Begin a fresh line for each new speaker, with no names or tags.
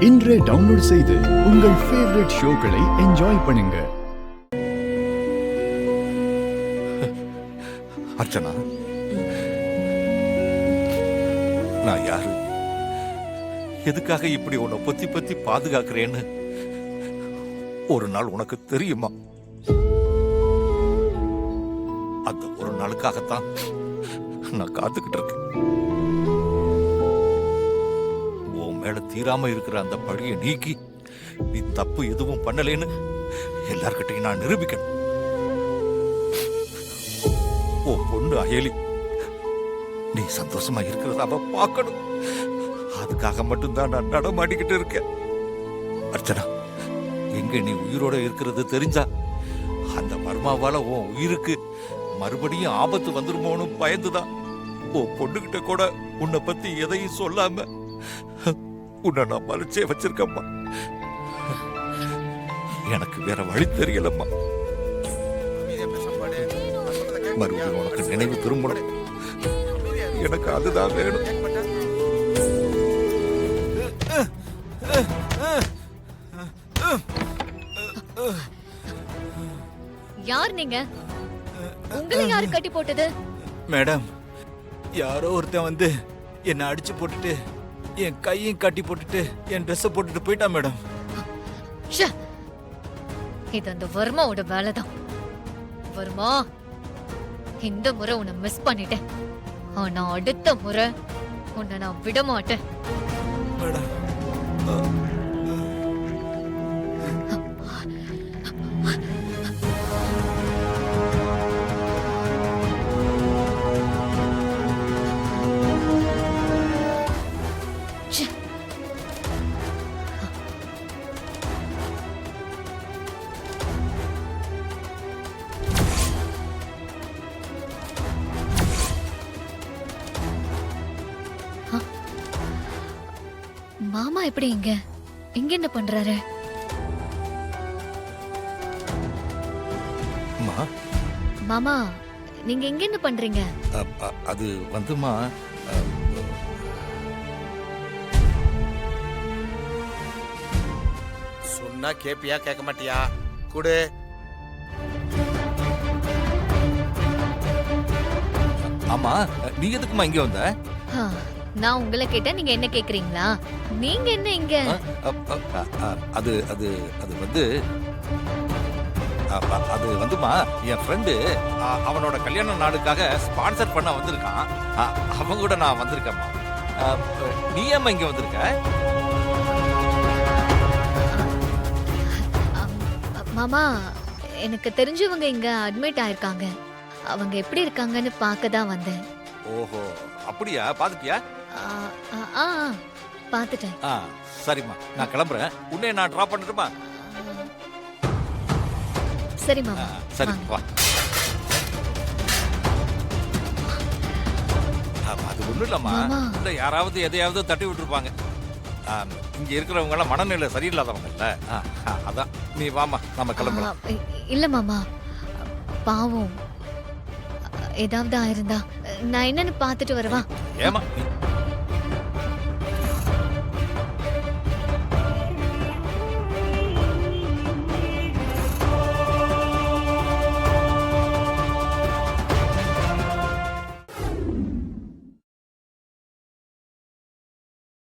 இன்றே டவுன்லோட் செய்து உங்கள் ஃபேவரட் ஷோக்களை என்ஜாய் பண்ணுங்க.
அர்ச்சனா, நான் யாரு, எதுக்காக இப்படி உன்னை பொத்தி பொத்தி பாதுகாக்கிறேன்னு ஒரு நாள் உனக்கு தெரியுமா? அந்த ஒரு நாளுக்காகத்தான் நான் காத்துக்கிட்டு இருக்கேன். உன் மேல தீராம இருக்கிற அந்த பழியை நீக்கி நீ தப்பு எதுவும் பண்ணலேன்னு எல்லார்கிட்டையும் நான் நிரூபிக்கணும். ஓ பொண்ணு அயலி நீ சந்தோஷமா இருக்கிறத அவ பார்க்கணும். அதுக்காக மட்டும்தான் நான் நடமாடிக்கிட்டு இருக்கேன். அர்ச்சனா, எங்க நீ உயிரோட இருக்கிறது தெரிஞ்சா அந்த மர்மாவால உன் உயிருக்கு மறுபடியும் ஆபத்து வந்துருமோன்னு பயந்துதான் உன் பொண்ணுகிட்ட கூட உன்னை பத்தி எதையும் சொல்லாம உன்னை நான் மறைச்சே வச்சிருக்கம்மா. எனக்கு வேற வழி தெரியலம்மா. மறுபடியும் உனக்கு நினைவு திரும்பணும். எனக்கு அதுதான் வேணும்.
யார் நீங்க? உங்களை யாரு கட்டி போட்டது?
மேடம், யாரோ ஒருத்தன் வந்து என்னை அடிச்சு போட்டுட்டு என் கையும் கட்டி போட்டுட்டு என் ட்ரெஸ்ஸை போட்டுட்டு போயிட்டான் மேடம்.
இது அந்த வர்மாவோட வேலைதான். வர்மா, இந்த முறை உன்னை மிஸ் பண்ணிட்டேன். ஆனா அடுத்த முறை உன்னை நான் விட மாட்டேன்.
மேடம்,
மாமா எப்படி இங்க இங்க என்ன பண்றாரு? மாமா, நீங்க இங்க என்ன பண்றீங்க?
அது வந்துமா,
சொன்னா கேப்பியா கேட்க மாட்டியா? குடு.
ஆமா, நீ எதுக்குமா இங்க வந்த?
நான் உங்களை கேட்டா நீங்க என்ன கேக்குறீங்களா? நீங்க என்ன இங்க?
அது அது அது வந்து அது வந்துமா, என் ஃப்ரெண்டு அவனோட கல்யாண நாளுக்காக ஸ்பான்சர் பண்ண வந்திருக்கான். அவங்க கூட நான் வந்திருக்கேம்மா. நீ ஏம்மா இங்க வந்திருக்க?
மாமா, எனக்கு தெரிஞ்சவங்க இங்க அட்மிட் ஆயிருக்காங்க. அவங்க எப்படி இருக்காங்கன்னு பார்க்க தான் வந்தேன்.
ஓஹோ, அப்படியா? பாத்துட்டியா?
பாத்துட்டேன்.
சரிம்மா, நான் கிளம்புறேன். உன்னை நான் டிராப் பண்ணட்டுமா?
சரி மாமா.
சரி, வா. அது ஒண்ணும் இல்லம்மா, இல்ல யாராவது எதையாவது தட்டி விட்டுருப்பாங்க. இங்க இருக்கிறவங்க எல்லாம் மனநிலை சரியில்லாதவங்க இல்ல, அதான். நீ வாமா, நம்ம கிளம்பலாம்.
இல்ல மாமா, பாவம் ஏதாவது ஆயிருந்தா நான் என்னன்னு பாத்துட்டு வரவா?
ஏமா